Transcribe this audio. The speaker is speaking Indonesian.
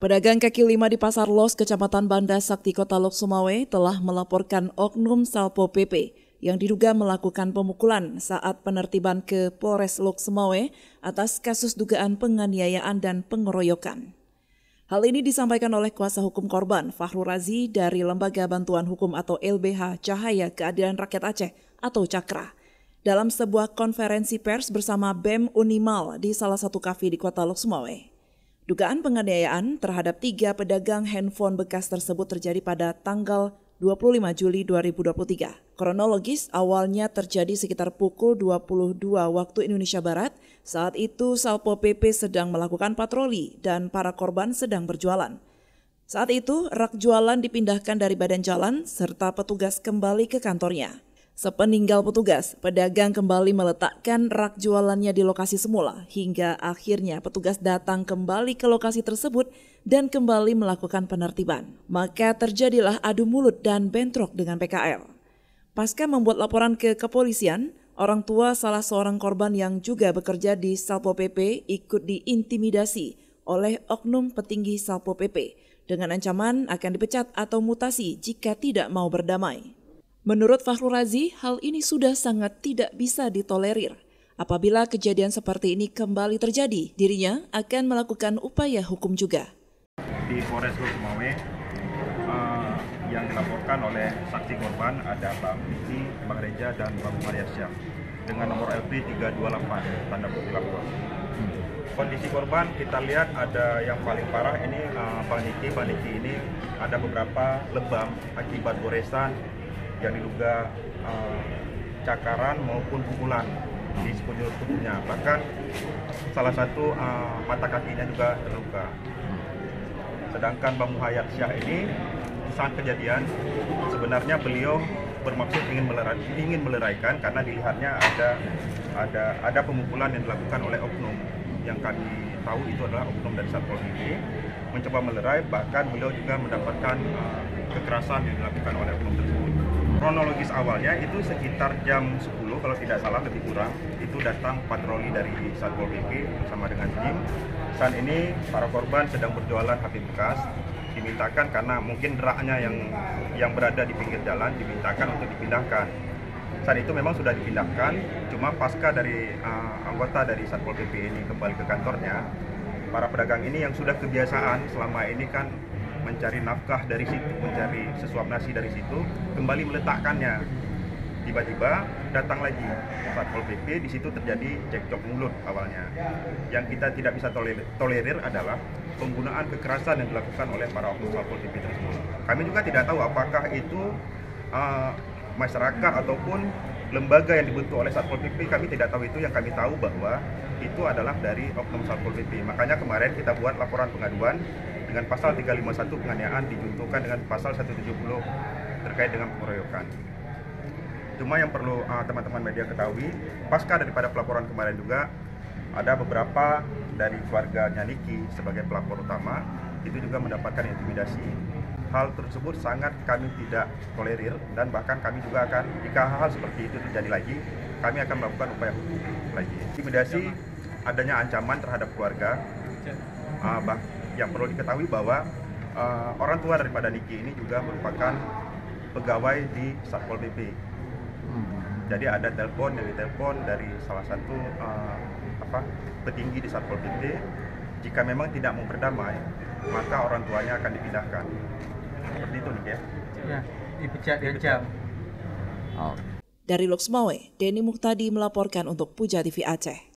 Pedagang kaki lima di Pasar Los, Kecamatan Banda Sakti, Kota Lok Sumawe telah melaporkan oknum Satpol PP yang diduga melakukan pemukulan saat penertiban ke Polres Lok Sumawe atas kasus dugaan penganiayaan dan pengeroyokan. Hal ini disampaikan oleh kuasa hukum korban Fahrul Razi dari Lembaga Bantuan Hukum atau LBH Cahaya Keadilan Rakyat Aceh atau Cakra dalam sebuah konferensi pers bersama BEM Unimal di salah satu kafe di Kota Lok Sumawe. Dugaan penganiayaan terhadap 3 pedagang handphone bekas tersebut terjadi pada tanggal 25 Juli 2023. Kronologis awalnya terjadi sekitar pukul 22 waktu Indonesia Barat. Saat itu Satpol PP sedang melakukan patroli dan para korban sedang berjualan. Saat itu rak jualan dipindahkan dari badan jalan serta petugas kembali ke kantornya. Sepeninggal petugas, pedagang kembali meletakkan rak jualannya di lokasi semula hingga akhirnya petugas datang kembali ke lokasi tersebut dan kembali melakukan penertiban. Maka terjadilah adu mulut dan bentrok dengan PKL. Pasca membuat laporan ke kepolisian, orang tua salah seorang korban yang juga bekerja di Satpol PP ikut diintimidasi oleh oknum petinggi Satpol PP dengan ancaman akan dipecat atau mutasi jika tidak mau berdamai. Menurut Fahrul Razi, hal ini sudah sangat tidak bisa ditolerir. Apabila kejadian seperti ini kembali terjadi, dirinya akan melakukan upaya hukum juga. Di Polres Lok Sumawe yang dilaporkan oleh saksi korban ada Bang Vici, Bang Reja, dan Bang Mariasyah dengan nomor LP 328 tanda bukti lapor. Kondisi korban kita lihat ada yang paling parah ini Bang Niki ini ada beberapa lebam akibat goresan yang diduga cakaran maupun pukulan di sekujur tubuhnya. Bahkan salah satu mata kakinya juga terluka. Sedangkan Bang Muhayyad Syah ini saat kejadian sebenarnya beliau bermaksud ingin meleraikan karena dilihatnya ada pemukulan yang dilakukan oleh oknum yang kami tahu itu adalah oknum dari Satpol PP mencoba melerai, bahkan beliau juga mendapatkan kekerasan yang dilakukan oleh oknum tersebut. Kronologis awalnya itu sekitar jam 10 kalau tidak salah lebih kurang itu datang patroli dari Satpol PP bersama dengan tim. Saat ini para korban sedang berjualan HP bekas, dimintakan karena mungkin deraknya yang berada di pinggir jalan dimintakan untuk dipindahkan. Saat itu memang sudah dipindahkan, cuma pasca dari anggota dari Satpol PP ini kembali ke kantornya, para pedagang ini yang sudah kebiasaan selama ini kan mencari nafkah dari situ, mencari sesuap nasi dari situ, kembali meletakkannya. Tiba-tiba datang lagi Satpol PP, di situ terjadi cekcok mulut awalnya. Yang kita tidak bisa tolerir adalah penggunaan kekerasan yang dilakukan oleh para oknum Satpol PP tersebut. Kami juga tidak tahu apakah itu masyarakat ataupun lembaga yang dibentuk oleh Satpol PP, kami tidak tahu itu. Yang kami tahu bahwa itu adalah dari oknum Satpol PP. Makanya kemarin kita buat laporan pengaduan dengan pasal 351 penganiayaan dijuntukan dengan pasal 170 terkait dengan pengeroyokan. Cuma yang perlu teman-teman media ketahui, pasca daripada pelaporan kemarin juga ada beberapa dari keluarganya Niki sebagai pelapor utama itu juga mendapatkan intimidasi. Hal tersebut sangat kami tidak tolerir dan bahkan kami juga akan, jika hal seperti itu terjadi lagi, kami akan melakukan upaya hukum lagi. Intimidasi adanya ancaman terhadap keluarga. Yang perlu diketahui bahwa orang tua daripada Niki ini juga merupakan pegawai di Satpol PP. Jadi ada telepon yang ditelepon dari salah satu petinggi di Satpol PP. Jika memang tidak mau berdamai, maka orang tuanya akan dipindahkan. Seperti itu nih ya. Ya, dipecat diancam. Dari Lok Sumawe, Denny Muhtadi melaporkan untuk Puja TV Aceh.